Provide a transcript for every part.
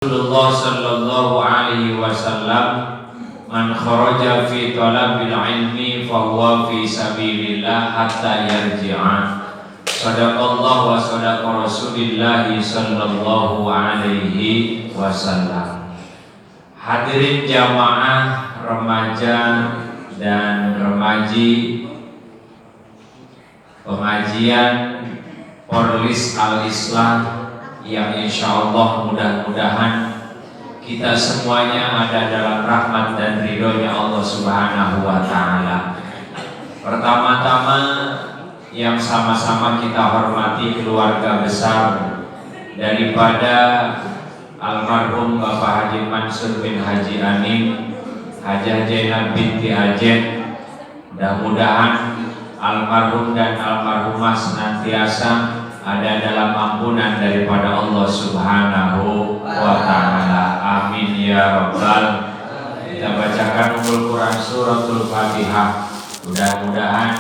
Rasulullah sallallahu alaihi wasallam, man kharaja fi talabil ilmi fahuwa fi sabilillah hatta yarji'a. Sadaqallah wa sadaqa Rasulillah sallallahu alaihi wasallam. Hadirin jamaah remaja dan remaji pengajian Porlis Al-Islam yang insya Allah mudah-mudahan kita semuanya ada dalam rahmat dan ridhonya Allah Subhanahu wa Ta'ala. Pertama-tama yang sama-sama kita hormati keluarga besar daripada almarhum Bapak Haji Mansur bin Haji Anim, Hajah Zainab binti Ajen. Mudah-mudahan almarhum dan almarhumah senantiasa ada dalam ampunan daripada Allah Subhanahu wa Ta'ala. Amin ya Rabbal. Kita bacakan Ummul Quran suratul Fatihah. Mudah-mudahan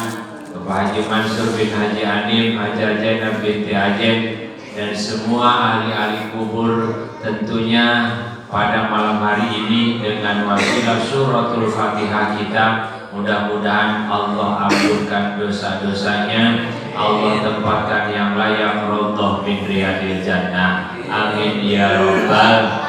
Bapak Haji Mansur bin Haji Anim, Hajah Zainab binti Ajen, dan semua ahli-ahli kubur tentunya pada malam hari ini dengan wasilah suratul Fatihah kita, mudah-mudahan Allah ampunkan dosa-dosanya, Allah tempatkan yang layak rawdah min riyadil jannah. Amin ya Rabbal.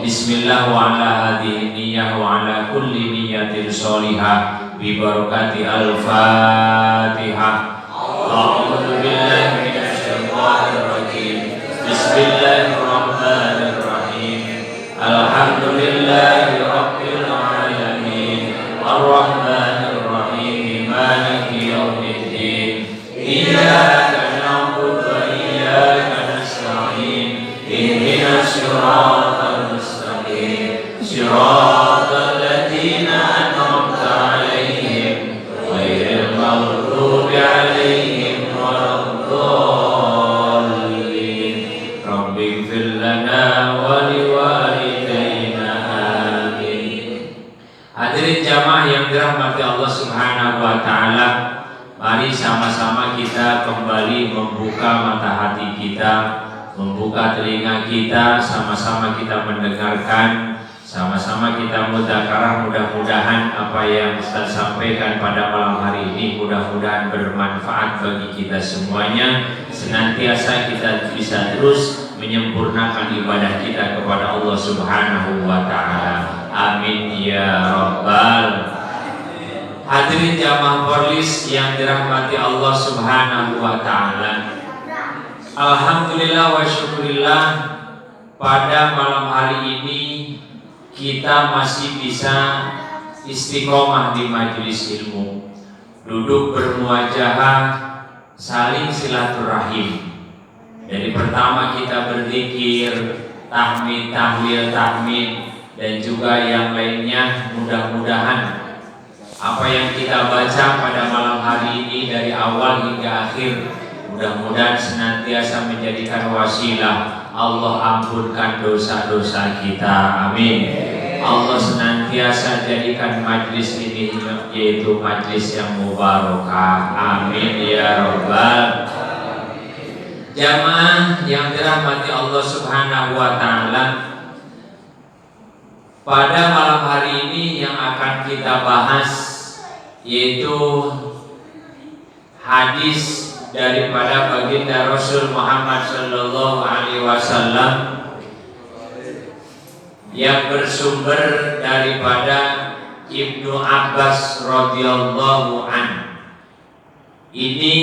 Bismillah wa ala hadhihi niyyah wa ala kulli niyyatin sholihah bi barakati al-Fatihah. A'udzu billahi minasy syaithanir rajim. Bismillahirrahmanirrahim. Alhamdulillahi rabbil alamin. Ar-Rahmanir Rahim. Maliki yaumiddin. Iyyaka na'budu wa iyyaka nasta'in. Ihdinas siratal mustaqim. Siratal ladzina an'amta 'alaihim ghairil maghdubi 'alaihim waladdallin. Rabbighfir lana wa liwalidayna. Amin. Hadirin jamaah yang dirahmati Allah Subhanahu wa Ta'ala, mari sama-sama kita kembali membuka mata hati kita, membuka telinga kita, sama-sama kita mendengarkan, sama-sama kita mudzakarah. Mudah-mudahan apa yang Ustaz sampaikan pada malam hari ini mudah-mudahan bermanfaat bagi kita semuanya. Senantiasa kita bisa terus menyempurnakan ibadah kita kepada Allah Subhanahu wa Ta'ala. Amin ya Rabbal. Hadirin jamaah Porlis yang dirahmati Allah Subhanahu wa Ta'ala, alhamdulillah wa syukurillah, pada malam hari ini kita masih bisa istiqomah di majelis ilmu, duduk bermuajahah, saling silaturahim. Dari pertama kita berzikir, tahmid, tahlil, tahmid, dan juga yang lainnya. Mudah-mudahan apa yang kita baca pada malam hari ini dari awal hingga akhir, mudah-mudahan senantiasa menjadikan wasilah Allah ampunkan dosa-dosa kita. Amin. Allah senantiasa jadikan majlis ini yaitu majlis yang mubarakah. Amin ya Rabbal. Jamaah yang dirahmati Allah Subhanahu wa Ta'ala, pada malam hari ini yang akan kita bahas yaitu hadis daripada baginda Rasul Muhammad sallallahu alaihi wasallam yang bersumber daripada Ibnu Abbas radhiyallahu an. Ini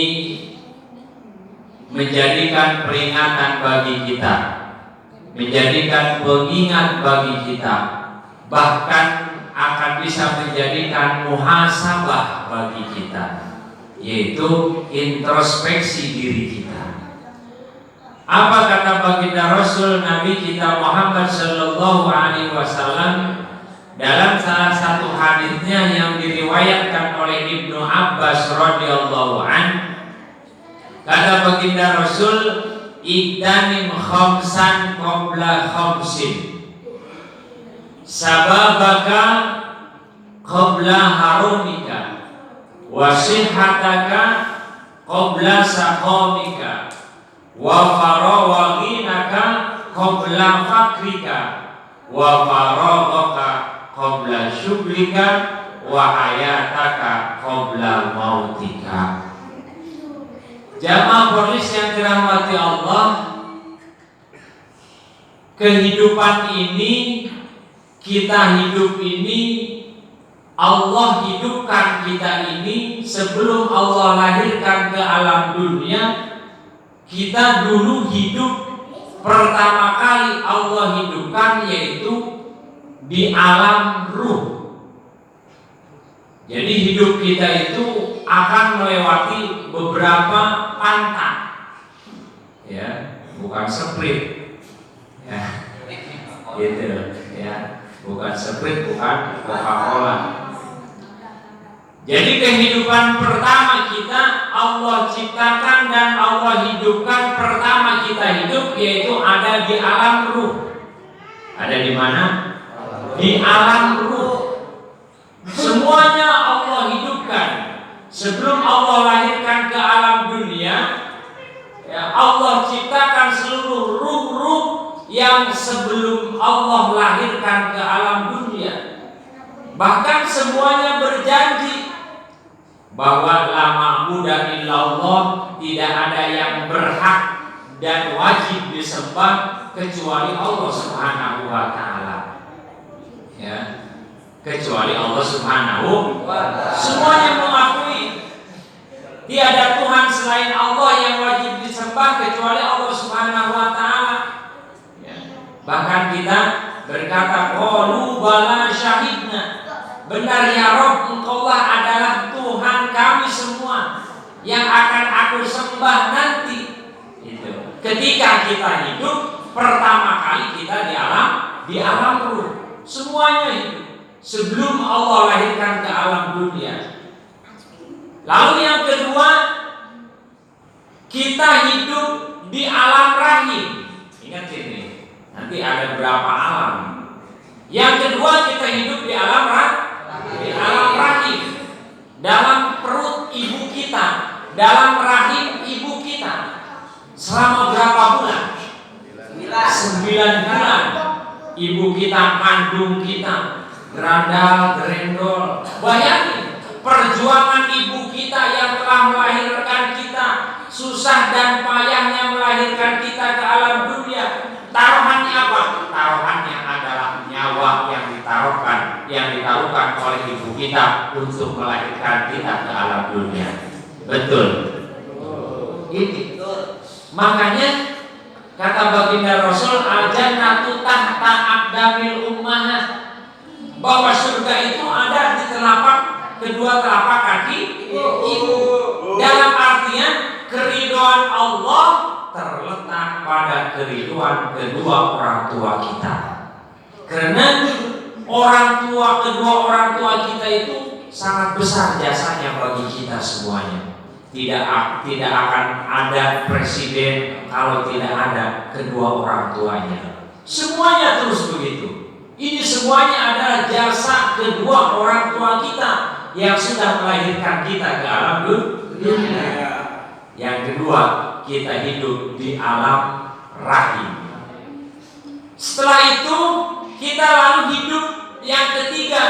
menjadikan peringatan bagi kita, menjadikan pengingat bagi kita, bahkan akan bisa menjadikan muhasabah bagi kita, yaitu introspeksi diri kita. Apa kata baginda Rasul Nabi kita Muhammad sallallahu alaihi wasallam dalam salah satu hadisnya yang diriwayatkan oleh Ibnu Abbas radhiyallahu an? Kata baginda Rasul, "Igdanim khamsan qabla khamsin, sababaka qabla harumika, wa sihhataka qabla saqamika, wa farawaghinaka qabla fakrika wa faraghaka qabla syughlika wa hayataka qabla mautika. Jamaah polis yang dirahmati Allah, kehidupan ini, kita hidup ini, Allah hidupkan kita ini sebelum Allah lahirkan ke alam dunia. Kita dulu hidup, pertama kali Allah hidupkan yaitu di alam ruh. Jadi hidup kita itu akan melewati beberapa pantang, ya, bukan sprint, ya, gitu, ya, bukan sprint, bukan Coca-Cola. Jadi kehidupan pertama kita Allah ciptakan dan Allah hidupkan, pertama kita hidup yaitu ada di alam ruh. Ada di mana? Di alam ruh. Semuanya Allah hidupkan. Sebelum Allah lahirkan ke alam dunia, ya, Allah ciptakan seluruh ruh-ruh yang sebelum Allah lahirkan ke alam dunia. Bahkan semuanya berjanji bahwa la ma'budu illallah, tidak ada yang berhak dan wajib disembah kecuali Allah Subhanahu wa taala. Ya. Kecuali Allah Subhanahu wa ta'ala. Semuanya mengakui tiada Tuhan selain Allah yang wajib disembah kecuali Allah Subhanahu wa taala. Ya. Bahkan kita berkata, qalu bala syahidna. Benar ya Rabb, Engkaulah adalah Tuhan kami semua yang akan aku sembah nanti. Itu. Ketika kita hidup, pertama kali kita di alam ruh. Semuanya hidup sebelum Allah lahirkan ke alam dunia. Lalu yang kedua, kita hidup di alam rahim. Ingat ini, nanti ada berapa alam. Yang kedua, kita hidup di alam rahim, dalam perut ibu kita, dalam rahim ibu kita. Selama berapa bulan? 9 bulan. Ibu kita kandung kita, gerandal, gerendol. Bayangin perjuangan ibu kita yang telah melahirkan kita, susah dan payahnya melahirkan kita ke alam dunia. Taruhannya apa? Taruhannya adalah nyawa yang ditaruhkan oleh ibu kita untuk melahirkan kita ke alam dunia. Betul. Ini. Makanya kata baginda Rasul, al-jannatu tahta aqdamil ummahat, bahwa surga itu ada di kedua telapak kaki ibu. Dalam artian keridhaan Allah terletak pada keridhaan kedua orang tua kita. Karena kedua orang tua kita itu sangat besar jasanya bagi kita semuanya. Tidak akan ada presiden kalau tidak ada kedua orang tuanya. Semuanya terus begitu. Ini semuanya adalah jasa kedua orang tua kita yang sudah melahirkan kita ke alam dunia. Yang kedua, kita hidup di alam rahim. Setelah itu kita lalu hidup yang ketiga,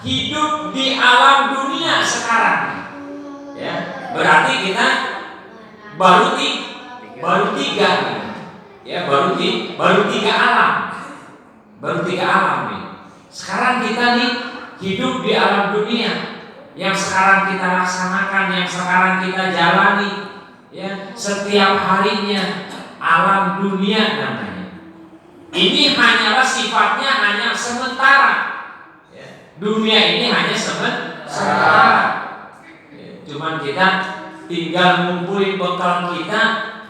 hidup di alam dunia sekarang. Ya, berarti kita baru tiga, ya baru tiga alam. Baru 3 alam nih. Sekarang kita nih hidup di alam dunia yang sekarang kita laksanakan, yang sekarang kita jalani, ya, setiap harinya alam dunia namanya. Ini hanyalah sifatnya hanya sementara. Ya, dunia ini hanya sementara. Ya, cuman kita tinggal ngumpulin bekal kita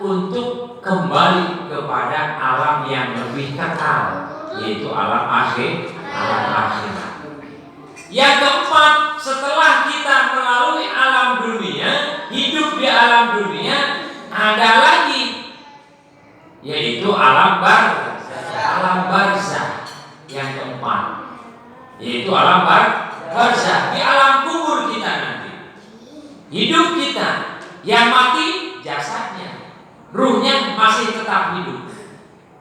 untuk kembali kepada alam yang lebih kekal, yaitu alam akhir. Yang keempat, setelah kita melalui alam dunia, hidup di alam dunia, ada lagi, yaitu alam barzah. Yang keempat, yaitu alam barzah. Di alam kubur kita nanti, hidup kita, yang mati jasadnya, ruhnya masih tetap hidup.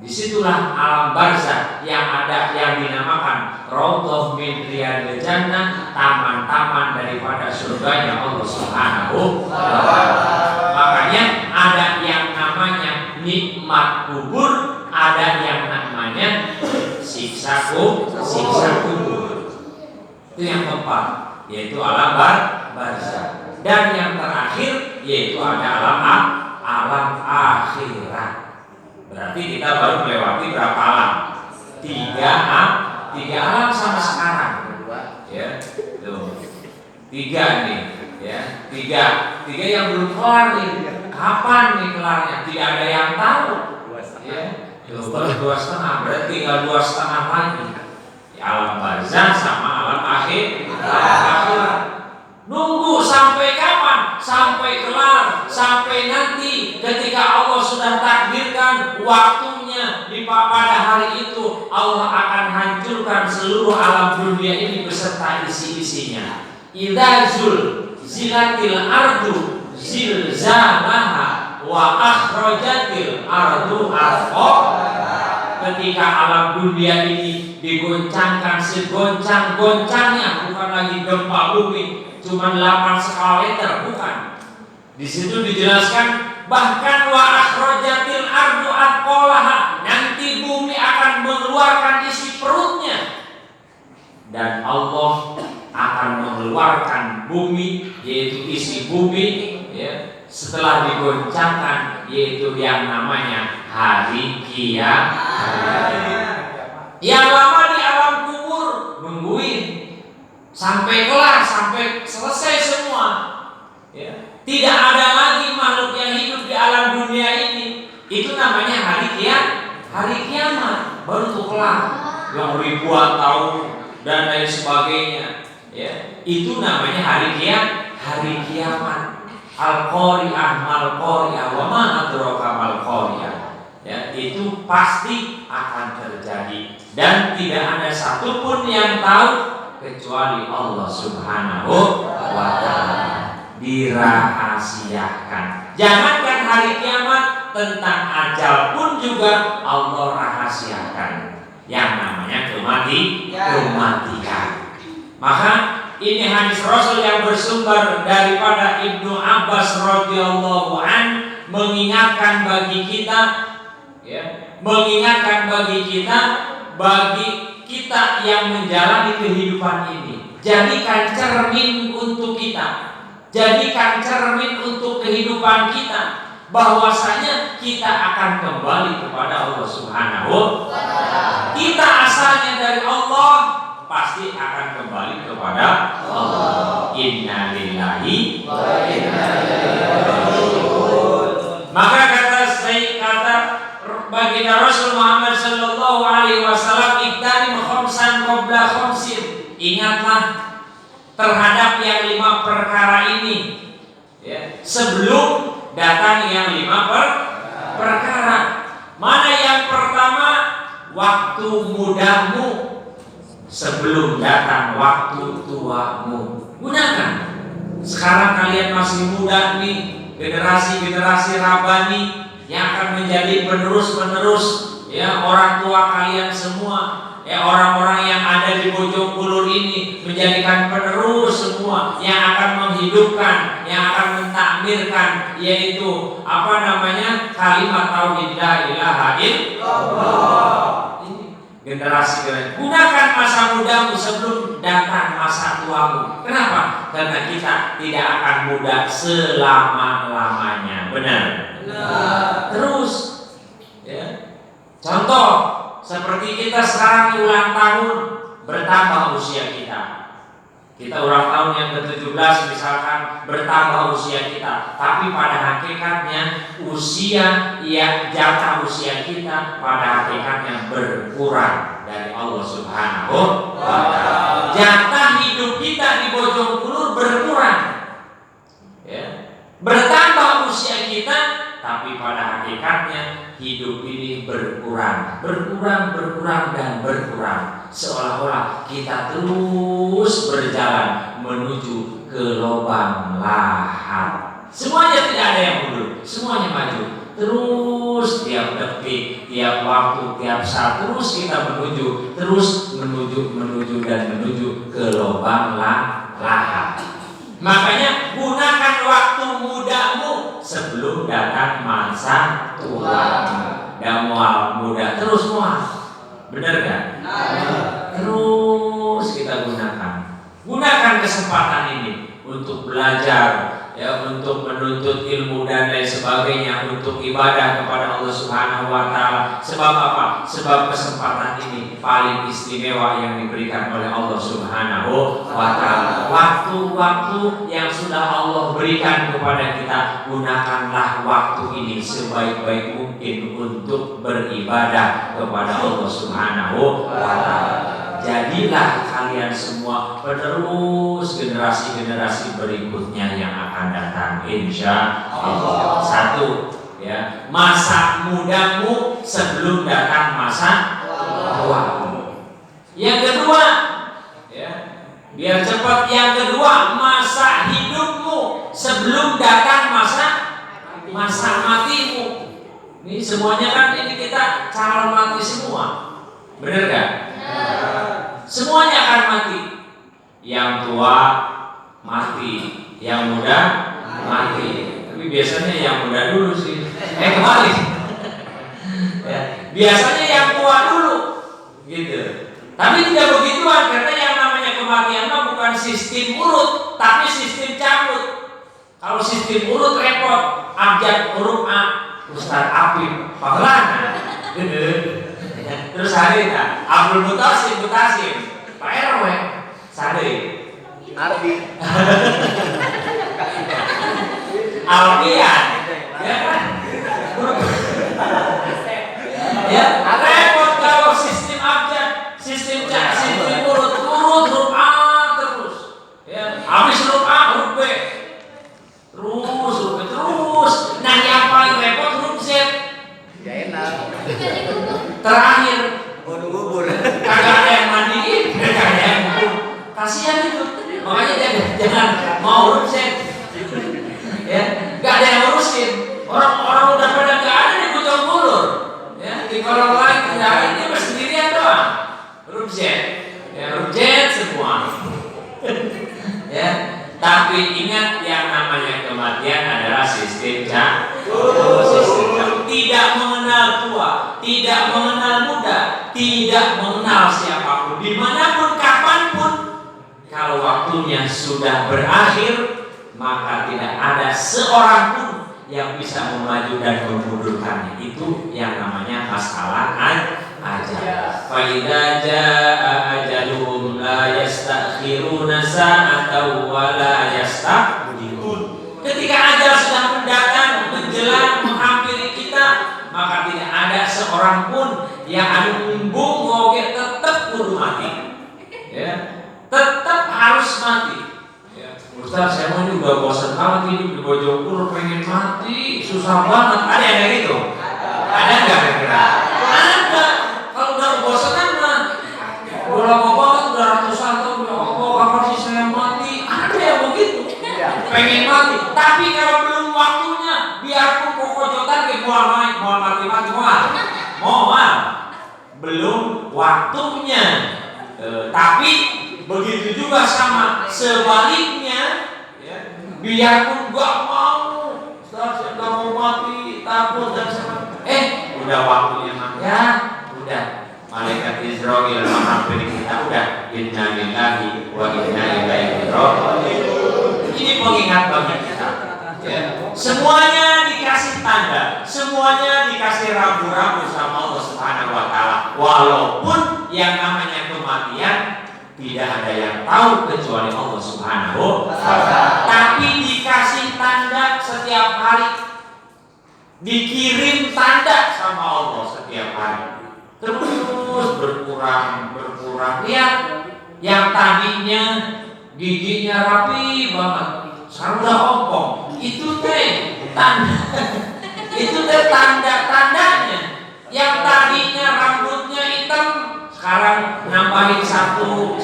Disitulah alam barzakh yang ada yang dinamakan Raudhah min Riyadil Jannah, taman-taman daripada surganya Allah Subhanahu wa Ta'ala. Makanya ada yang namanya nikmat kubur, ada yang namanya siksa kubur. Itu yang keempat, yaitu alam barzakh. Dan yang terakhir yaitu ada alam akhirat. Berarti kita baru melewati berapa alam? Tiga alam sama sekarang. Ya, tuh. Tiga nih, ya. Tiga yang belum kelar nih. Kapan nih kelarnya? Tidak ada yang tahu. Ya, baru 2,5. Berarti tinggal 2,5 lagi. Ya, alam barzakh sama alam akhirat. Nunggu sampai kapan? Sampai kelar, sampai nanti ketika Allah sudah takdirkan waktunya pada hari itu Allah akan hancurkan seluruh alam dunia ini beserta isi-isinya. Idza zilatil ardu zilzalaha wa akhrajatil ardu athqalaha. Ketika alam dunia ini digoncangkan segoncang-goncangnya, bukan lagi gempa bumi cuma 8 skala Richter, bukan. Di situ dijelaskan bahkan wa akhrajatil ardu athqalaha, nanti bumi akan mengeluarkan isi perutnya dan Allah akan mengeluarkan bumi, yaitu isi bumi, ya, setelah digoncangkan, yaitu yang namanya hari kiamat. Yang lama di alam kubur nungguin sampai kelar, sampai selesai semua, ya. Tidak ada lagi makhluk yang hidup di alam dunia ini. Itu namanya hari kiamat. Baru tuh kelar, yang ribuan tahun dan lain sebagainya, ya. Itu namanya hari kiamat. Al-Qari'ah mal-Qari'ah wa ma adraka mal-Qari'ah. Ya, itu pasti akan terjadi dan tidak ada satupun yang tahu kecuali Allah Subhanahu wa Ta'ala. Dirahasiakan. Jangankan hari kiamat, tentang ajal pun juga Allah rahasiakan. Yang namanya kematian. Maka ini hadis Rasul yang bersumber daripada Ibnu Abbas radhiyallahu an mengingatkan bagi kita, ya, bagi kita yang menjalani kehidupan ini. Jadikan cermin untuk kita. Jadikan cermin untuk kehidupan kita, bahwasanya kita akan kembali kepada Allah Subhanahu wa Ta'ala. Kita asalnya dari Allah, pasti akan kembali kepada Allah. Inna lillahi wa inna ilaihi raji'un. Maka kata baginda Rasul Muhammad sallallahu alaihi wasallam, "Iktanim khamsan qabla khamsin." Ingatlah terhadap yang 5 perkara ini, ya, sebelum datang yang 5 perkara. Mana yang pertama? Waktu mudamu sebelum datang waktu tuamu. Gunakan. Sekarang kalian masih muda nih, generasi rabani yang akan menjadi penerus-penerus, ya, orang tua kalian semua, ya, orang-orang yang ada di Bojongkulur ini menjadikan penerus semua yang akan menghidupkan, yang akan mentakmirkan, yaitu kalimat tauhid la ilaha illallah. Ini generasi kalian. Gunakan masa mudamu sebelum datang masa tuamu. Kenapa? Karena kita tidak akan muda selama-lamanya. Benar? Terus, ya. Contoh seperti kita sekarang ulang tahun, bertambah usia kita. Kita ulang tahun yang ke-17 misalkan, bertambah usia kita. Tapi pada hakikatnya jatah usia kita pada hakikatnya berkurang dari Allah Subhanahu wa Ta'ala. Jatah hidup kita di Bojongkulur berkurang, ya. Bertambah usia kita, tapi pada hakikatnya hidup ini berkurang, dan berkurang. Seolah-olah kita terus berjalan menuju ke lubang lahar. Semuanya tidak ada yang mundur, semuanya maju. Terus terus tiap detik, tiap waktu, tiap saat terus kita menuju dan menuju ke lubang lahar. Makanya gunakan waktu mudamu sebelum datang masa tua. Dan mual muda terus mual, bener kan? Terus kita gunakan kesempatan ini untuk belajar, ya, untuk menuntut ilmu dan lain sebagainya, untuk ibadah kepada Allah Subhanahu wa taala. Sebab apa? Sebab kesempatan ini paling istimewa yang diberikan oleh Allah Subhanahu wa taala. Waktu-waktu yang sudah Allah berikan kepada kita, gunakanlah waktu ini sebaik-baik mungkin untuk beribadah kepada Allah Subhanahu wa taala. Jadilah kalian semua penerus generasi-generasi berikutnya yang akan datang, insya Allah. Satu, ya, masa mudamu sebelum datang masa tuamu. Yang kedua, ya, biar cepat. Yang kedua, masa hidupmu sebelum datang masa matimu. Ini semuanya kan ini kita calon mati semua, bener gak? Semuanya akan mati. Yang tua mati, yang muda mati. Tapi biasanya yang muda dulu sih. Kembali. Ya, biasanya yang tua dulu, gitu. Tapi tidak begituan, karena yang namanya kematian mah bukan sistem urut, tapi sistem cabut. Kalau sistem urut repot, abjad huruf A, Ustaz Apip, Pahlana. Terus hari tak Abdul Mutasim, Pak RW, Sade, Ardi, Alfian, ya kan? Ya, repot kalau sistem abjad, sistem urut huruf A terus, ya. Habis huruf A, huruf B, terus. Nah, yang paling repot huruf Z. Terakhir bubur, kagak ada yang mandiin, kagak ada yang bubur, kasihan itu. Makanya jangan mau urusin, ya, gak ada yang urusin. Orang udah pada gak ada di Bujang Bulur, ya, di kolong lain tidak ada, dia bersendirian doang. Rubjet, ya, rubjet semua. Ya, tapi ingat yang namanya kematian adalah sistem tidak mengenal tua, tidak mengenal muda, tidak mengenal siapapun, dimanapun, kapanpun. Kalau waktunya sudah berakhir, maka tidak ada seorang pun yang bisa memaju dan memundurkannya. Itu yang namanya masalah ajal. Fa idza jaa ajaluhum la yastakhiruna sa'atan wa la yastaqdimun. Ketika ajal sudah mendatang, menjelang, menghampiri kita, maka tidak ada seorang pun yang anu umbung ngoge tetap kudu mati. Ya, tetap harus mati. Ya, Ustaz, saya mau juga bosan banget hidup di Bojongkulur, pengen mati, susah banget. Ada yang kayak gitu? Ada nggak kira-kira? Ada. Kalau udah bosan mah, udah lama banget, udah ratusan tahun, ya Allah, kapan sih saya mati? Ada yang begitu, pengen mati. Tapi kalau belum waktunya, biarpun kokojotan ke mual mati, mual. Belum waktunya. Tapi begitu juga sama sebaliknya, ya, biarpun gak mau, saya gak mau mati, takut dan sebagainya. Udah waktunya ya, udah. Malaikat Israel menghampiri kita, udah. Inna lillahi wa inna ilaihi raji'un. Ini pengingat bagi kita. Ya. Semuanya dikasih tanda, semuanya dikasih rambu-rambu sama Allah Subhanahu wa taala. Walaupun yang namanya kematian tidak ada yang tahu kecuali Allah Subhanahu wa taala. Tapi dikasih tanda setiap hari. Dikirim tanda sama Allah setiap hari. Terus berkurang. Lihat, yang tadinya giginya rapi banget, sekarang udah ompong. Itu teh tanda. Itu teh tanda-tandanya. Yang tadinya rambutnya hitam, sekarang nambahin satu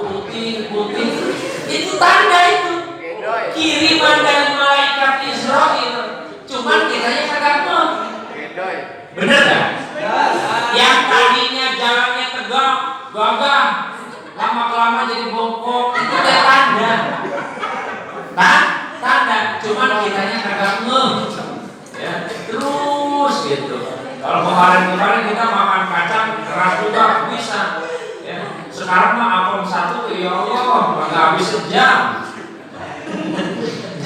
putih. Itu tanda itu. Kiriman dari malaikat Israel. Cuman kitanya kagak mau. gagah, lama-lama jadi bongkok, itu tanda. Tanda, cuman kitanya kagak ngeh. Ya, terus gitu. Kalau kemarin kita makan kacang keras juga bisa. Ya, sekarang mah apem satu, ya Allah, nggak habis sejam.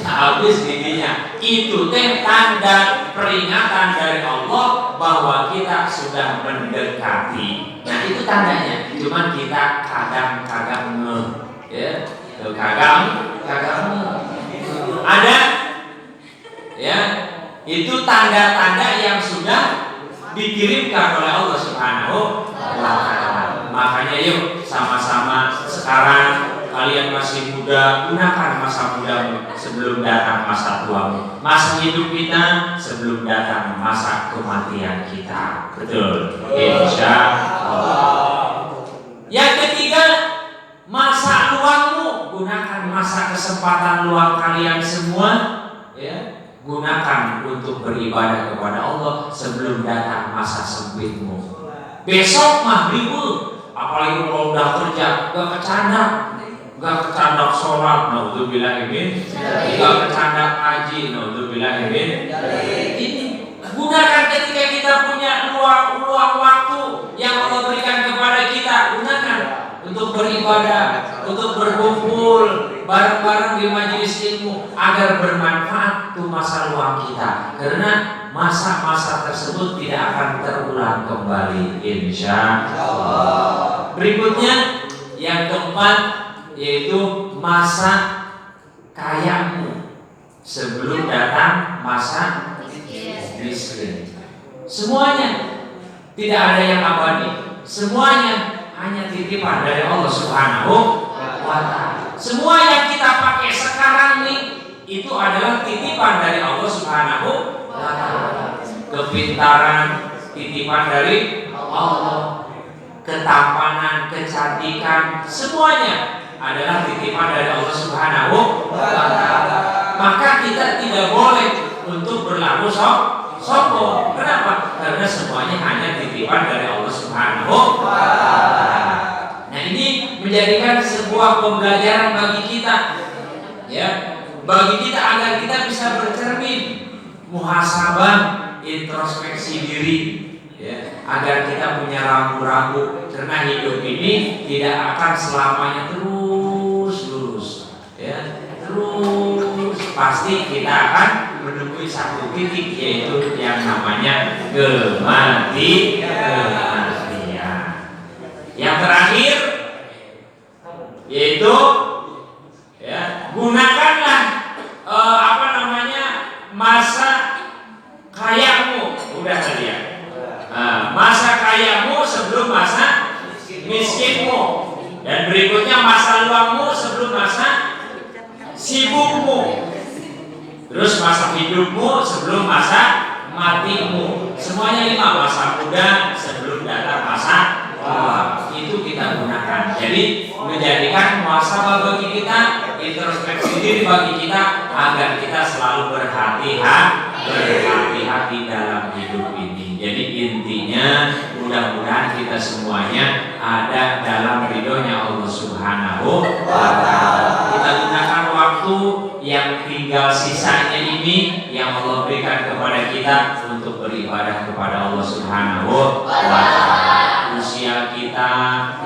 Habis giginya. Itu teh tanda peringatan dari Allah bahwa kita sudah mendekati. Nah itu tandanya. Cuman kita kadang ngeh, ya, kadang ngeh. Ada, ya, itu tanda-tanda yang sudah dikirimkan oleh Allah Subhanahu wa Ta'ala. Makanya yuk sama-sama sekarang kalian masih muda, gunakan masa muda sebelum datang masa tua. Masa hidup kita sebelum datang masa kematian kita. Betul. Insya Allah. Yang ketiga, masa luangmu, gunakan masa kesempatan luang kalian semua, ya. Gunakan untuk beribadah kepada Allah sebelum datang masa sempitmu. Besok mah ribut, apalagi kalau udah kerja, gak kecandak sholat, naudzubillah ini, gak kecandak haji, naudzubillah ini. Gunakan ketika kita punya luang waktu yang Allah berikan kepada kita, gunakan untuk beribadah, untuk berkumpul bareng-bareng di majelis ilmu agar bermanfaat tuh masa luang kita. Karena masa-masa tersebut tidak akan terulang kembali, insya Allah. Berikutnya yang keempat yaitu masa kayamu sebelum datang masa miskin. Semuanya tidak ada yang abadi, semuanya hanya titipan dari Allah Subhanahu wa Ta'ala. Semua yang kita pakai sekarang nih itu adalah titipan dari Allah Subhanahu wa Ta'ala. Kepintaran titipan dari Allah, ketampanan, kecantikan, semuanya adalah titipan dari Allah Subhanahu wa Ta'ala. Maka kita tidak boleh untuk berlaku sombong. Kenapa? Karena semuanya hanya titipan dari Allah Subhanahu wa Ta'ala. Nah ini menjadikan sebuah pembelajaran bagi kita, ya, bagi kita agar kita bisa bercermin, muhasabah, introspeksi diri, ya, agar kita punya rambu-rambu. Karena hidup ini tidak akan selamanya terus lurus, ya, terus pasti kita akan menemui satu titik, yaitu yang namanya kematian. Yang terakhir yaitu, ya, gunakanlah masa kayamu. Udah tadi ya, masa kayamu sebelum masa miskinmu, dan berikutnya masa luangmu sebelum masa sibukmu, terus masa hidupmu sebelum masa matimu. Semuanya 5. Masa muda sebelum datang masa tua, itu kita gunakan. Jadi menjadikan muhasabah bagi kita, introspeksi diri bagi kita, agar kita selalu berhati-hati dalam hidup ini. Jadi intinya mudah-mudahan kita semuanya ada dalam ridhonya Allah Subhanahu wa Ta'ala. Kita gunakan waktu yang tinggal sisanya ini yang Allah berikan kepada kita untuk beribadah kepada Allah Subhanahu wa Ta'ala. Usia kita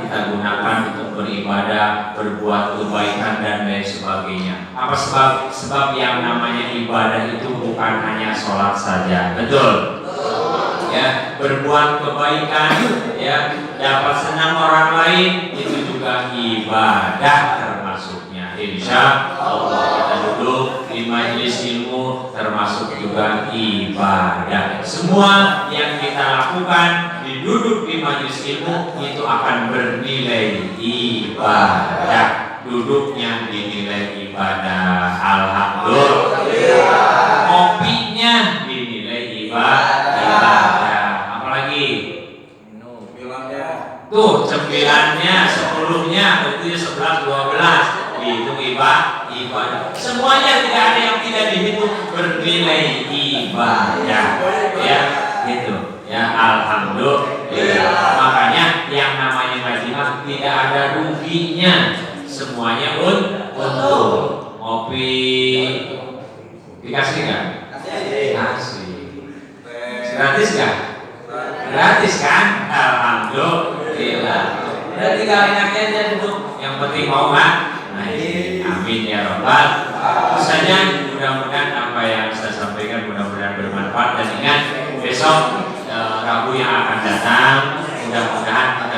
gunakan untuk beribadah, berbuat kebaikan dan lain sebagainya. Apa sebab? Sebab yang namanya ibadah itu bukan hanya sholat saja, betul? Ya, berbuat kebaikan, ya, dapat senang orang lain, itu juga ibadah termasuknya. Insya Allah kita duduk di majelis ilmu termasuk juga ibadah. Semua yang kita lakukan duduk di majelis ilmu itu akan bernilai ibadah. Duduknya dinilai ibadah, alhamdulillah. Kopinya dinilai ibadah. Apalagi? Tuh cemilannya, 10-nya, itu 11, 12 dihitung ibadah. Semuanya tidak ada yang tidak dihitung bernilai ibadah. Ya, gitu. Ya, alhamdulillah. Makanya yang namanya Al-Fatihah tidak ada ruginya, semuanya untung. Ngopi dikasih nggak? Kasih. Gratis nggak? Gratis kan? Alhamdulillah. Udah tinggal enaknya aja duduk. Yang penting mau kan? Nah, amin ya robbal. Terus saja mudah-mudahan apa yang saya sampaikan mudah-mudahan bermanfaat, dan ingat besok Rabu yang akan datang mudah-mudahan kita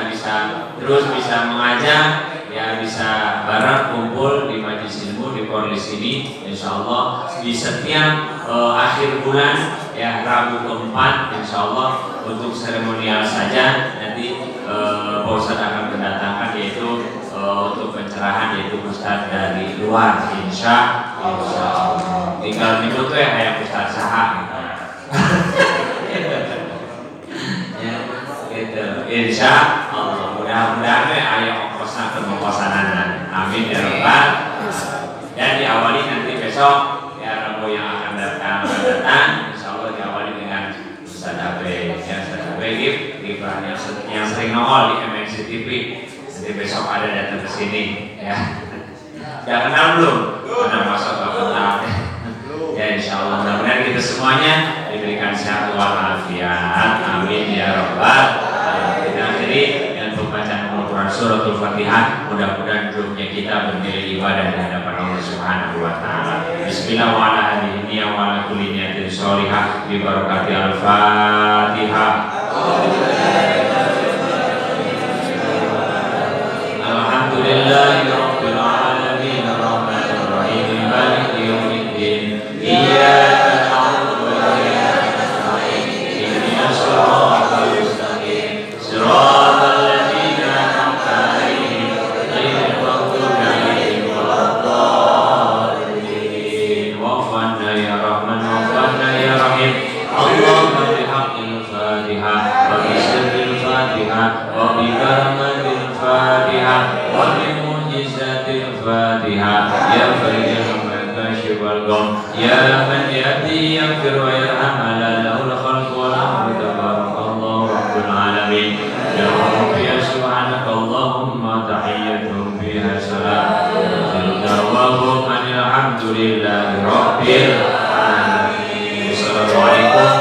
bisa mengajar ya, bisa bareng kumpul di majelis ilmu di Porlis ini, insyaallah di setiap akhir bulan ya, Rabu keempat insyaallah untuk seremonial saja. Nanti Pak Ustadz akan mendatangkan yaitu untuk pencerahan yaitu Ustadz dari luar, insyaallah. Tinggal minum tuh ya kayak Ustadz Saha gitu. Ya, gitu. Insyaallah mudah-mudahan ayo ongkosna ke kosanan. Amin ya rabbal. Dan diawali nanti besok ya Rabu yang akan datang insyaallah diawali dengan Ustadz Abe ya, Ustadz Abe yang sering nongol di MNC TV. Nanti besok ada datang ke sini ya. Udah kenal belum? Pernah masuk ke kenal ya, insyaallah mudah-mudahan kita semuanya diberikan sehat walafiat. Amin ya rabbal. Kita akhiri dengan pembacaan Al-Quran Suratul Fatihah. Mudah-mudahan hidupnya kita bernilai ibadah di hadapan Allah Subhanahu wa taala. Bismillah wa ala hadhihi wa ala kulli niyatin sholihah bi barakati Al-Fatihah. Alhamdulillahi rabbil alamin arrahmanir rahim maliki yaumiddin iyyaka na'budu wa iyyaka nasta'in ihdinas siratal mustaqim siratal ladzina an'amta 'alaihim ghairil maghdubi 'alaihim waladdallin. Wa'afwanna ya Rahman wa'afwanna ya Rahim. Allahumma bihaqqil Fatihah wa bisirril Fatihah wa bi karamatil Fatihah wa bi mu'jizatil Fatihah ya farijal kashifal gham ya man yahdi yaghfir wa yarham ala lahul khalq wal amru tabarakallahu rabbul alamin. Ya Rabbi ya subhanaka Allahumma tahiyyatuhum fiha salam wa da'wahum alhamdulillahi rabbil alamin. Assalamualaikum